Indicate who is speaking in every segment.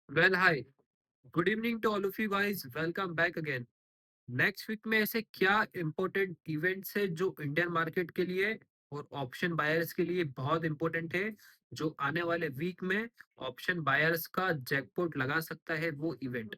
Speaker 1: Well, hi. Good evening to all of you guys. Welcome back again. Next week में ऐसे क्या important events है जो Indian market के लिए और ऑप्शन बायर्स के लिए बहुत इंपॉर्टेंट है, जो आने वाले वीक में ऑप्शन बायर्स का जैकपॉट लगा सकता है वो इवेंट।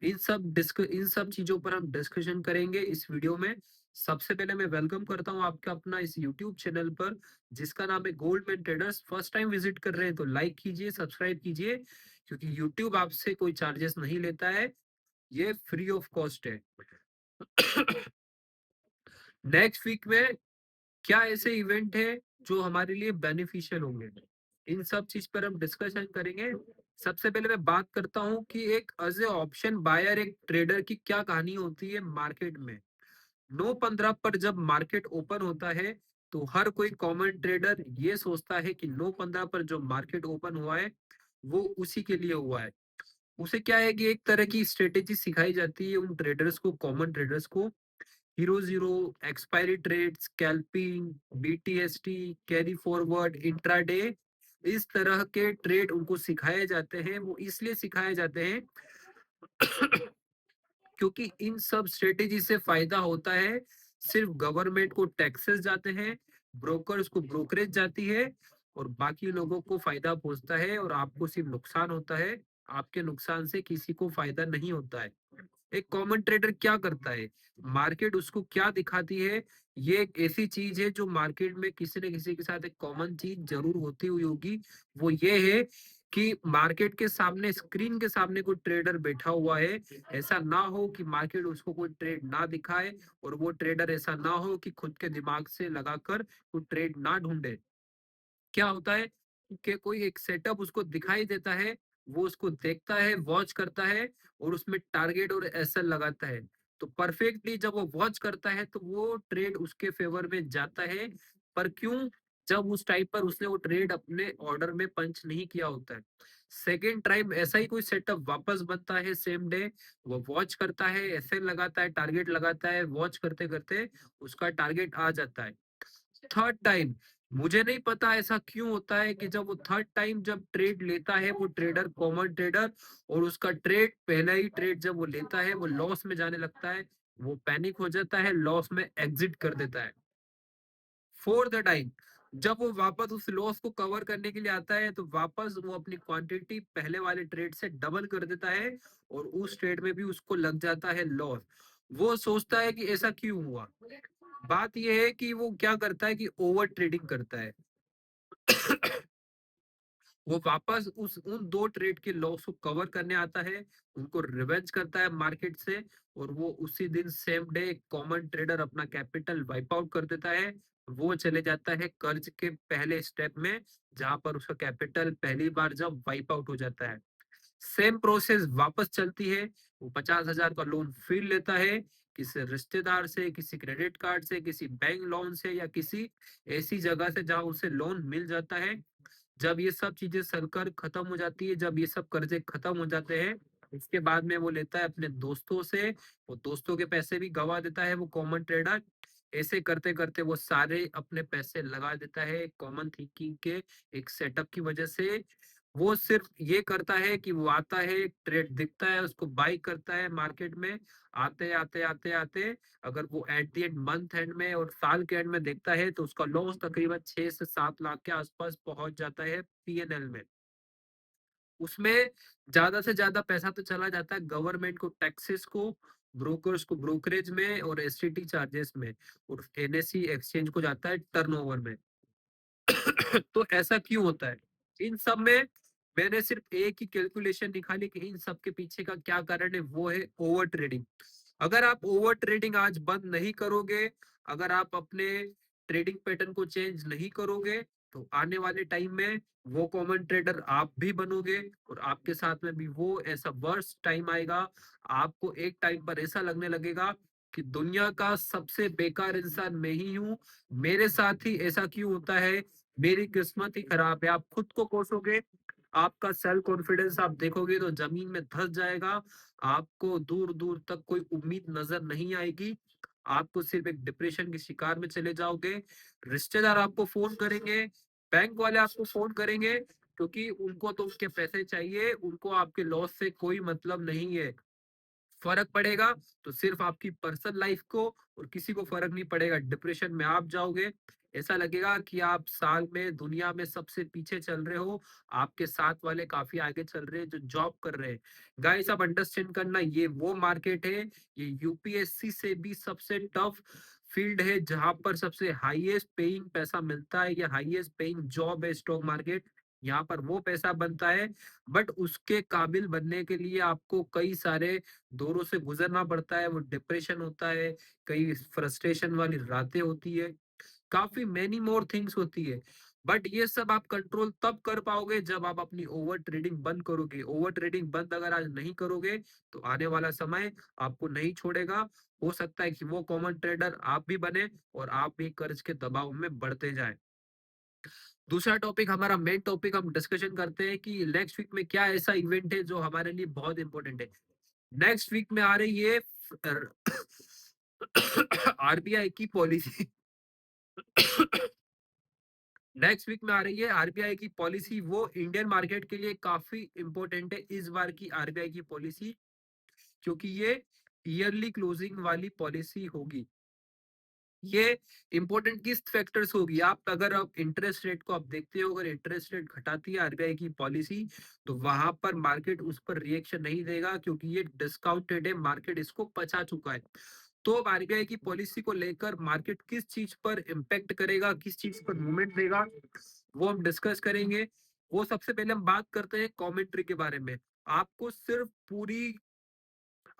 Speaker 1: इन सब चीजों पर हम डिस्कशन करेंगे इस वीडियो में। सबसे पहले मैं वेलकम करता हूं आपका अपना इस यूट्यूब चैनल पर, जिसका नाम है Goldman traders. First time visit कर रहे हैं तो लाइक कीजिए, सब्सक्राइब कीजिए, क्योंकि यूट्यूब आपसे कोई चार्जेस नहीं लेता है, ये फ्री ऑफ कॉस्ट है। नेक्स्ट वीक में क्या ऐसे इवेंट है जो हमारे लिए बेनिफिशियल होंगे, इन सब चीज पर हम डिस्कशन करेंगे। सबसे पहले मैं बात करता हूं कि एक एज ए ऑप्शन बायर एक ट्रेडर की क्या कहानी होती है मार्केट में। 9:15 पर जब मार्केट ओपन होता है तो हर कोई कॉमन ट्रेडर ये सोचता है कि 9:15 पर जो मार्केट ओपन हुआ है वो उसी के लिए हुआ है। उसे क्या है कि एक तरह की स्ट्रेटेजी सिखाई जाती है उन ट्रेडर्स को, कॉमन ट्रेडर्स को। Hero zero, expiry trade, scalping, BTST, carry forward, intraday, इस तरह के ट्रेड उनको सिखाए जाते हैं। वो इसलिए सिखाए जाते हैं क्योंकि इन सब स्ट्रेटेजी से फायदा होता है सिर्फ गवर्नमेंट को टैक्सेस जाते हैं, ब्रोकर्स को ब्रोकरेज जाती है, और बाकी लोगों को फायदा पहुंचता है और आपको सिर्फ नुकसान होता है। आपके नुकसान से किसी को फायदा नहीं होता है। एक कॉमन ट्रेडर क्या करता है, मार्केट उसको क्या दिखाती है, ये एक ऐसी चीज है जो मार्केट में किसी न किसी के साथ एक कॉमन चीज जरूर होती हुई होगी। वो ये है कि मार्केट के सामने, स्क्रीन के सामने कोई ट्रेडर बैठा हुआ है। ऐसा ना हो कि मार्केट उसको कोई ट्रेड ना दिखाए, और वो ट्रेडर ऐसा ना हो कि खुद के दिमाग से लगाकर कोई ट्रेड ना ढूंढे। क्या होता है कि कोई एक सेटअप उसको दिखाई देता है, वो उसको देखता है, वॉच करता है, और उसमें टारगेट और एसएल लगाता है। तो परफेक्टली जब वो वॉच करता है तो वो ट्रेड उसके फेवर में जाता है। पर क्यों? जब उस टाइम पर उसने वो ट्रेड अपने ऑर्डर में पंच नहीं किया होता है। सेकेंड टाइम ऐसा ही कोई सेटअप वापस बनता है सेम डे, वो वॉच करता है, एसएल लगाता है, टारगेट लगाता है, वॉच करते करते उसका टारगेट आ जाता है। थर्ड टाइम, मुझे नहीं पता ऐसा क्यों होता है कि जब वो थर्ड टाइम जब ट्रेड लेता है वो ट्रेडर, कॉमन ट्रेडर, और उसका ट्रेड, पहला ही ट्रेड जब वो लेता है वो लॉस में जाने लगता है, वो पैनिक हो जाता है, लॉस में एग्जिट कर देता है। फोर्थ टाइम, जब वो वापस उस लॉस को कवर करने के लिए आता है तो वापस वो अपनी क्वांटिटी पहले वाले ट्रेड से डबल कर देता है, और उस ट्रेड में भी उसको लग जाता है लॉस। वो सोचता है कि ऐसा क्यों हुआ। बात यह है कि वो क्या करता है कि ओवर ट्रेडिंग करता है। वो वापस उस उन दो ट्रेड के लॉस को कवर करने आता है, उनको रिवेंज करता है मार्केट से, और वो उसी दिन सेम डे कॉमन ट्रेडर अपना कैपिटल वाइप आउट कर देता है। वो चले जाता है कर्ज के पहले स्टेप में, जहां पर उसका कैपिटल पहली बार जब वाइप आउट हो जाता है। सेम प्रोसेस वापस चलती है। वो 50,000 का लोन फिर लेता है, किसी रिश्तेदार से, किसी क्रेडिट कार्ड से, किसी बैंक लोन से, या किसी ऐसी जगह से जहां उसे लोन मिल जाता है। जब ये सब चीजें सरकार खत्म हो जाती है, जब ये सब कर्जे खत्म हो जाते हैं, इसके बाद में वो लेता है अपने दोस्तों से। वो दोस्तों के पैसे भी गवा देता है वो कॉमन ट्रेडर। ऐसे करते करते वो सारे अपने पैसे लगा देता है कॉमन थिंकिंग के एक सेटअप की वजह से। वो सिर्फ ये करता है कि वो आता है, ट्रेड दिखता है, उसको बाई करता है मार्केट में। आते आते आते आते अगर वो at the end, month and में और साल के एंड में देखता है तो उसका लॉस तकरीबन 6 से 7 लाख के आसपास पहुंच जाता है पीएनएल में। उसमें ज्यादा से ज्यादा पैसा तो चला जाता है गवर्नमेंट को, टैक्सेस को, ब्रोकर्स को ब्रोकरेज में, और एसटीटी चार्जेस में, और एनएससी एक्सचेंज को जाता है टर्नओवर में। तो ऐसा क्यों होता है? इन सब में मैंने सिर्फ एक ही कैलकुलेशन निकाली कि इन सब के पीछे का क्या कारण है, वो है ओवर ट्रेडिंग। अगर आप ओवर ट्रेडिंग आज बंद नहीं करोगे, अगर आप अपने ट्रेडिंग पैटर्न को चेंज नहीं करोगे, तो आने वाले टाइम में वो कॉमन ट्रेडर आप भी बनोगे, और आपके साथ में भी वो ऐसा वर्स्ट टाइम आएगा। आपको एक टाइम पर ऐसा लगने लगेगा कि दुनिया का सबसे बेकार इंसान मैं ही हूँ, मेरे साथ ही ऐसा क्यों होता है, मेरी किस्मत ही खराब है। आप खुद को कोसोगे, आपका सेल्फ कॉन्फिडेंस आप देखोगे तो जमीन में धंस जाएगा। आपको दूर दूर तक कोई उम्मीद नजर नहीं आएगी। आपको सिर्फ एक डिप्रेशन के शिकार में चले जाओगे। रिश्तेदार आपको फोन करेंगे, बैंक वाले आपको फोन करेंगे, क्योंकि उनको तो उनके पैसे चाहिए, उनको आपके लॉस से कोई मतलब नहीं है। फर्क पड़ेगा तो सिर्फ आपकी पर्सनल लाइफ को, और किसी को फर्क नहीं पड़ेगा। डिप्रेशन में आप जाओगे, ऐसा लगेगा कि आप साल में दुनिया में सबसे पीछे चल रहे हो, आपके साथ वाले काफी आगे चल रहे हैं जो जॉब कर रहे हैं। गाइस आप अंडरस्टैंड करना, ये वो मार्केट है, ये यूपीएससी से भी सबसे टफ फील्ड है, जहां पर सबसे हाईएस्ट पेइंग पैसा मिलता है, या हाईएस्ट पेइंग जॉब है स्टॉक मार्केट। यहाँ पर वो पैसा बनता है, बट उसके काबिल बनने के लिए आपको कई सारे दौरों से गुजरना पड़ता है। वो डिप्रेशन होता है, कई फ्रस्ट्रेशन वाली रातें होती है, काफी मेनी मोर थिंग्स होती है। बट ये सब आप कंट्रोल तब कर पाओगे जब आप अपनी ओवर ट्रेडिंग बंद करोगे। ओवर ट्रेडिंग बंद अगर आज नहीं करोगे तो आने वाला समय आपको नहीं छोड़ेगा। हो सकता है कि वो कॉमन ट्रेडर आप भी बने और आप भी कर्ज के दबाव में बढ़ते जाए। दूसरा टॉपिक, हमारा मेन टॉपिक, हम डिस्कशन करते हैं कि नेक्स्ट वीक में क्या ऐसा इवेंट है जो हमारे लिए बहुत इंपॉर्टेंट है। नेक्स्ट वीक में आ रही है आरबीआई की पॉलिसी। नेक्स्ट वीक में आ रही है आरबीआई की पॉलिसी, वो इंडियन मार्केट के लिए काफी इंपॉर्टेंट है इस बार की आरबीआई की पॉलिसी, क्योंकि ये ईयरली क्लोजिंग वाली पॉलिसी होगी। ये इंपॉर्टेंट किस फैक्टर्स होगी, आप अगर आप इंटरेस्ट रेट को आप देखते हो, अगर इंटरेस्ट रेट घटाती है आरबीआई की पॉलिसी, तो वहां पर मार्केट उस पर रिएक्शन नहीं देगा, क्योंकि ये डिस्काउंटेड है, मार्केट इसको पचा चुका है। तो अब आरबीआई की पॉलिसी को लेकर मार्केट किस चीज पर इम्पेक्ट करेगा, किस चीज पर मूवमेंट देगा, वो हम डिस्कस करेंगे। वो सबसे पहले हम बात करते हैं कमेंट्री के बारे में। आपको सिर्फ पूरी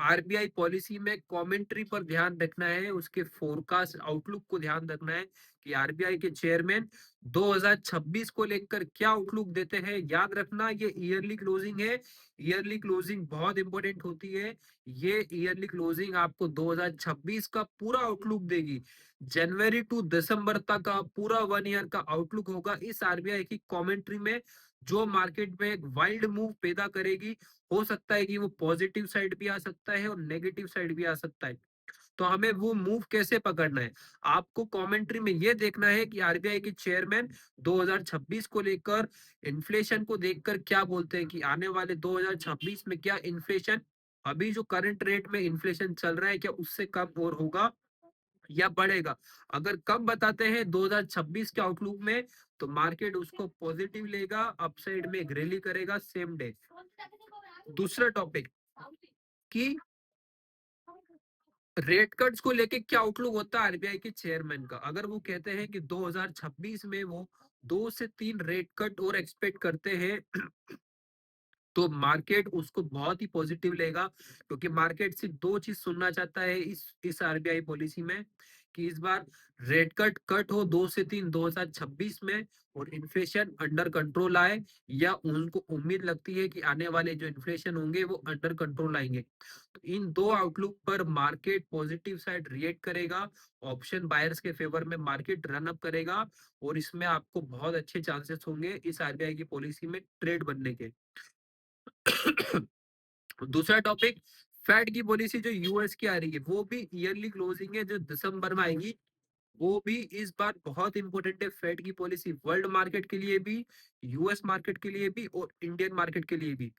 Speaker 1: आरबीआई पॉलिसी में कमेंट्री पर ध्यान रखना है, उसके फोरकास्ट आउटलुक को ध्यान रखना है कि आरबीआई के चेयरमैन 2026 को लेकर क्या आउटलुक देते हैं। याद रखना ये ईयरली क्लोजिंग है, ईयरली क्लोजिंग बहुत इंपॉर्टेंट होती है। ये ईयरली क्लोजिंग आपको 2026 का पूरा आउटलुक देगी। जनवरी टू दिसंबर तक का पूरा 1 ईयर का आउटलुक होगा इस आरबीआई की कमेंट्री में, जो मार्केट में एक वाइल्ड मूव पैदा करेगी। हो सकता है कि वो पॉजिटिव साइड भी आ सकता है और नेगेटिव साइड भी आ सकता है। तो हमें वो मूव कैसे पकड़ना है, आपको कमेंट्री में ये देखना है कि आरबीआई के चेयरमैन 2026 को लेकर इन्फ्लेशन को देखकर क्या बोलते हैं, कि आने वाले 2026 में क्या इन्फ्लेशन, अभी जो करंट रेट में इन्फ्लेशन चल रहा है क्या उससे कम और होगा या बढ़ेगा। अगर कम बताते हैं 2026 के आउटलुक में, तो मार्केट उसको पॉजिटिव लेगा, अपसाइड में एक रैली करेगा सेम डे। दूसरा टॉपिक कि रेट कट्स को लेके क्या आउटलुक होता है आरबीआई के चेयरमैन का। अगर वो कहते हैं कि 2026 में वो 2 से 3 रेट कट और एक्सपेक्ट करते हैं, तो मार्केट उसको बहुत ही पॉजिटिव लेगा, क्योंकि मार्केट सिर्फ दो चीज सुनना चाहता है इस आरबीआई पॉलिसी में, कि इस बार रेट कट कट हो 2 से 3 2026 में, और इन्फ्लेशन अंडर कंट्रोल आए, या उनको उम्मीद लगती है कि आने वाले जो इन्फ्लेशन होंगे वो अंडर कंट्रोल आएंगे। तो इन दो आउटलुक पर मार्केट पॉजिटिव साइड रिएक्ट करेगा, ऑप्शन बायर्स के फेवर में मार्केट रन अप करेगा, और इसमें आपको बहुत अच्छे चांसेस होंगे इस आरबीआई की पॉलिसी में ट्रेड बनने के। दूसरा टॉपिक, फेड की पॉलिसी जो यूएस की आ रही है, वो भी ईयरली क्लोजिंग है जो दिसंबर में आएगी। वो भी इस बार बहुत इंपॉर्टेंट है, फेड की पॉलिसी वर्ल्ड मार्केट के लिए भी, यूएस मार्केट के लिए भी और इंडियन मार्केट के लिए भी,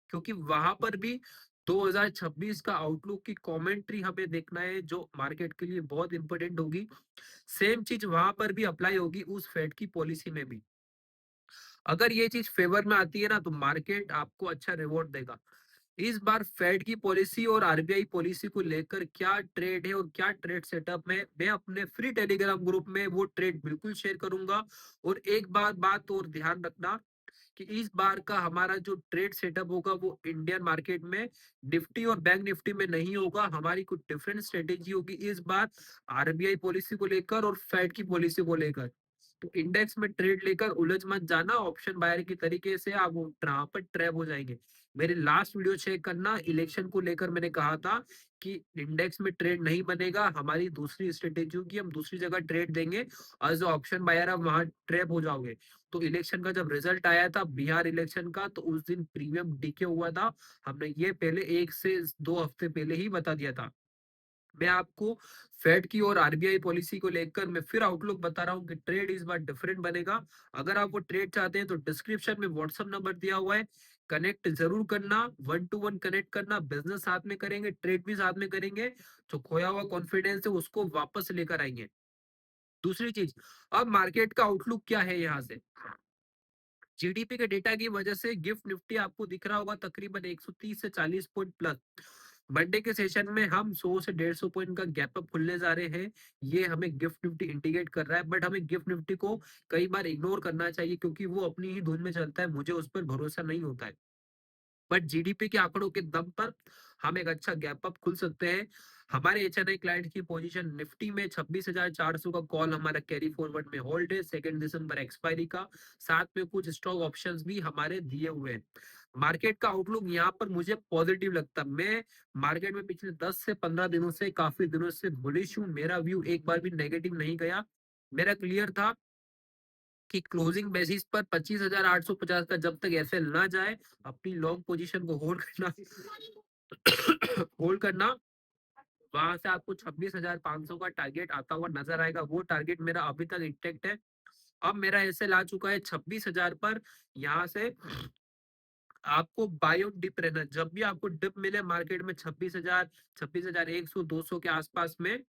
Speaker 1: क्योंकि वहां पर भी 2026 का आउटलुक की कमेंट्री हमें देखना है, जो मार्केट के लिए बहुत इंपॉर्टेंट होगी। सेम चीज वहां पर भी अप्लाई होगी उस फेड की पॉलिसी में भी। अगर ये चीज फेवर में आती है ना, तो मार्केट आपको अच्छा रिवॉर्ड देगा। इस बार फेड की पॉलिसी और आरबीआई पॉलिसी को लेकर क्या ट्रेड है और क्या ट्रेड सेटअप है, मैं अपने फ्री टेलीग्राम ग्रुप में वो ट्रेड बिल्कुल शेयर करूंगा। और एक बात और ध्यान रखना, कि इस बार का हमारा जो ट्रेड सेटअप होगा वो इंडियन मार्केट में निफ्टी और बैंक निफ्टी में नहीं होगा। हमारी कुछ डिफरेंट स्ट्रेटेजी होगी इस बार आरबीआई पॉलिसी को लेकर और फेड की पॉलिसी को लेकर। तो इंडेक्स में ट्रेड लेकर उलझ मत जाना, ऑप्शन बायर की तरीके से आप वहां पर ट्रैप हो जाएंगे। मेरे लास्ट वीडियो चेक करना, इलेक्शन को लेकर मैंने कहा था कि इंडेक्स में ट्रेड नहीं बनेगा, हमारी दूसरी स्ट्रेटेजी होगी, हम दूसरी जगह ट्रेड देंगे। एज ऑप्शन बायर आप वहां ट्रैप हो जाओगे। तो इलेक्शन का जब रिजल्ट आया था बिहार इलेक्शन का, तो उस दिन प्रीमियम डीके हुआ था। हमने ये पहले 1 से 2 हफ्ते पहले ही बता दिया था। मैं आपको फेड की और आरबीआई पॉलिसी को लेकर मैं फिर आउटलुक बता रहा हूँ कि ट्रेड इस बार डिफरेंट बनेगा। अगर आप वो ट्रेड चाहते हैं तो डिस्क्रिप्शन में व्हाट्सएप नंबर दिया हुआ है, कनेक्ट जरूर करना, वन टू वन कनेक्ट करना, बिजनेस साथ में करेंगे, ट्रेड भी साथ में करेंगे, जो खोया हुआ कॉन्फिडेंस है उसको वापस लेकर आएंगे। दूसरी चीज, अब मार्केट का आउटलुक क्या है यहाँ से, जीडीपी के डेटा की वजह से गिफ्ट निफ्टी आपको दिख रहा होगा तकरीबन 130 से 40 पॉइंट प्लस। मंडे के सेशन में हम 100 से 150 पॉइंट का गैप अप खुलने जा रहे हैं। ये हमें गिफ्ट निफ्टी इंडिकेट कर रहा है, बट हमें गिफ्ट निफ्टी को कई बार इग्नोर करना चाहिए क्योंकि वो अपनी ही धुन में चलता है, मुझे उस पर भरोसा नहीं होता है। बट जीडीपी के आंकड़ों के दम पर हम एक अच्छा गैप अप खुल सकते हैं। हमारे एचएनआई क्लाइंट की पोजीशन निफ्टी में 26,400 का कॉल हमारा कैरी फॉरवर्ड में होल्ड है, 2 दिसंबर एक्सपायरी का। साथ में कुछ स्टॉक ऑप्शंस भी हमारे दिए हुए हैं। मार्केट का आउटलुक यहाँ पर मुझे पॉजिटिव लगता है। मैं मार्केट में पिछले 10 से 15 दिनों से काफी दिनों से बुलिश हूँ, मेरा व्यू एक बार भी नेगेटिव नहीं गया। मेरा क्लियर था कि क्लोजिंग बेसिस पर 25,850 का जब तक एफएल ना जाए, अपनी लॉन्ग पोजीशन को होल्ड करना, होल्ड करना। वहां से आपको 26,500 का टारगेट आता हुआ नजर आएगा, वो टारगेट मेरा अभी तक इंटेक्ट है। अब मेरा एसएल आ चुका है 26,000 पर। यहाँ से आपको बायो डिप रहना, जब भी आपको डिप मिले मार्केट में 26,000, 26,100, 200 के आसपास में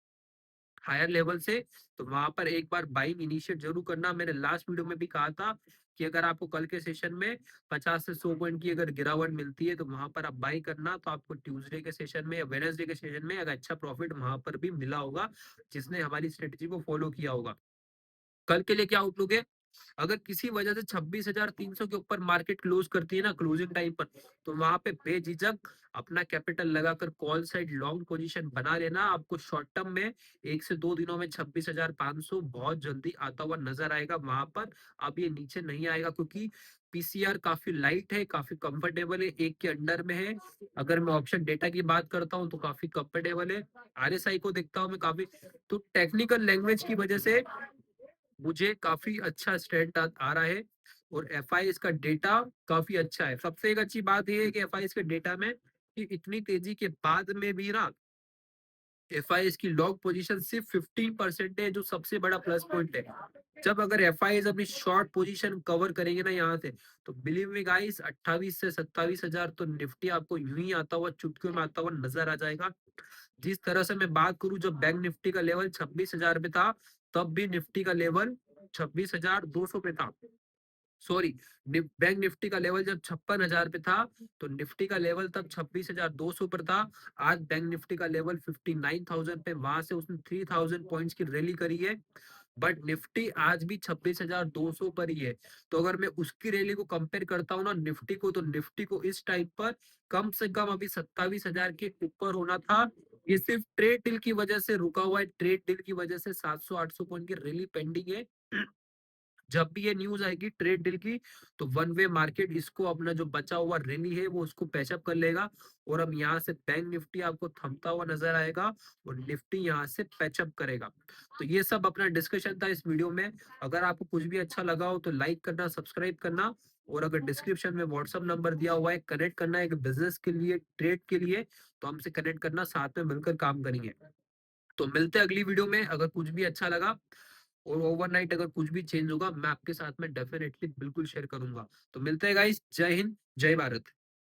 Speaker 1: हायर लेवल से, तो वहां पर एक बार बाइंग इनिशिएट जरूर करना। मैंने लास्ट वीडियो में भी कहा था कि अगर आपको कल के सेशन में 50 से 100 पॉइंट की अगर गिरावट मिलती है तो वहां पर आप बाई करना, तो आपको ट्यूसडे के सेशन में या वेडनेसडे के सेशन में अगर अच्छा प्रॉफिट वहां पर भी मिला होगा, जिसने हमारी स्ट्रेटेजी को फॉलो किया होगा। कल के लिए क्या आउटलुक है, अगर किसी वजह से 26,300 के ऊपर मार्केट क्लोज करती है ना क्लोजिंग टाइम पर, तो वहां पे बेझिझक अपना कैपिटल लगाकर कॉल साइड लॉन्ग पोजीशन बना लेना। आपको शॉर्ट टर्म में 1 से 2 दिनों में 26,500 बहुत जल्दी आता हुआ नजर आएगा वहां पर। अब ये नीचे नहीं आएगा क्योंकि पीसीआर काफी लाइट है, काफी कंफर्टेबल है, एक के अंडर में है। अगर मैं ऑप्शन डेटा की बात करता हूँ तो काफी कंफर्टेबल है। आरएसआई को देखता हूँ मैं काफी, तो टेक्निकल लैंग्वेज की वजह से मुझे काफी अच्छा स्ट्रेंथ आ रहा है। और एफआईएस का डेटा काफी अच्छा है। सबसे एक अच्छी बात यह है कि एफआईएस के डेटा में कि इतनी तेजी के बाद में भी ना एफआईएस की लॉन्ग पोजीशन सिर्फ 15% है, जो सबसे बड़ा प्लस पॉइंट है। जब अगर एफआईएस अपनी शॉर्ट पोजीशन कवर करेंगे ना यहाँ से, तो बिलीव मी गाइस 28 से 27,000 तो निफ्टी आपको यूं ही आता हुआ चुटकियों में आता हुआ नजर आ जाएगा। जिस तरह से मैं बात करूं, जब बैंक निफ्टी का लेवल 26,000 पे था, तब भी निफ्टी का लेवल 26,200 पे था। सॉरी, बैंक निफ्टी का लेवल जब 56,000 पे था, तो निफ्टी का लेवल तब 26,200 पर था। आज बैंक निफ्टी का लेवल 59,000 पे, वहां से उसने 3,000 पॉइंट्स की रैली करी है। बट निफ्टी आज भी 26,200 पर ही है। तो अगर मैं उसकी रैली को कंपेयर करता हूँ ना निफ्टी को, तो निफ्टी को इस टाइप पर कम से कम अभी 27,000 के ऊपर होना था। ये सिर्फ ट्रेड डील की वजह से रुका हुआ है, ट्रेड डील की वजह से 700-800 पॉइंट की रैली पेंडिंग है। जब भी ये न्यूज आएगी ट्रेड डील की, तो वन वे मार्केट इसको अपना जो बचा हुआ रैली है वो उसको पैचअप कर लेगा। और अब यहाँ से बैंक निफ्टी आपको थमता हुआ नजर आएगा और निफ्टी यहाँ से पैचअप करेगा। तो ये सब अपना डिस्कशन था इस वीडियो में। अगर आपको कुछ भी अच्छा लगा हो तो लाइक करना, सब्सक्राइब करना। और अगर डिस्क्रिप्शन में व्हाट्सअप नंबर दिया हुआ है, कनेक्ट करना है एक बिजनेस के लिए, ट्रेड के लिए, तो हमसे कनेक्ट करना, साथ में मिलकर काम करेंगे। तो मिलते हैं अगली वीडियो में। अगर कुछ भी अच्छा लगा और ओवरनाइट अगर कुछ भी चेंज होगा, मैं आपके साथ में डेफिनेटली बिल्कुल शेयर करूंगा। तो मिलते हैं गाइस, जय हिंद, जय भारत।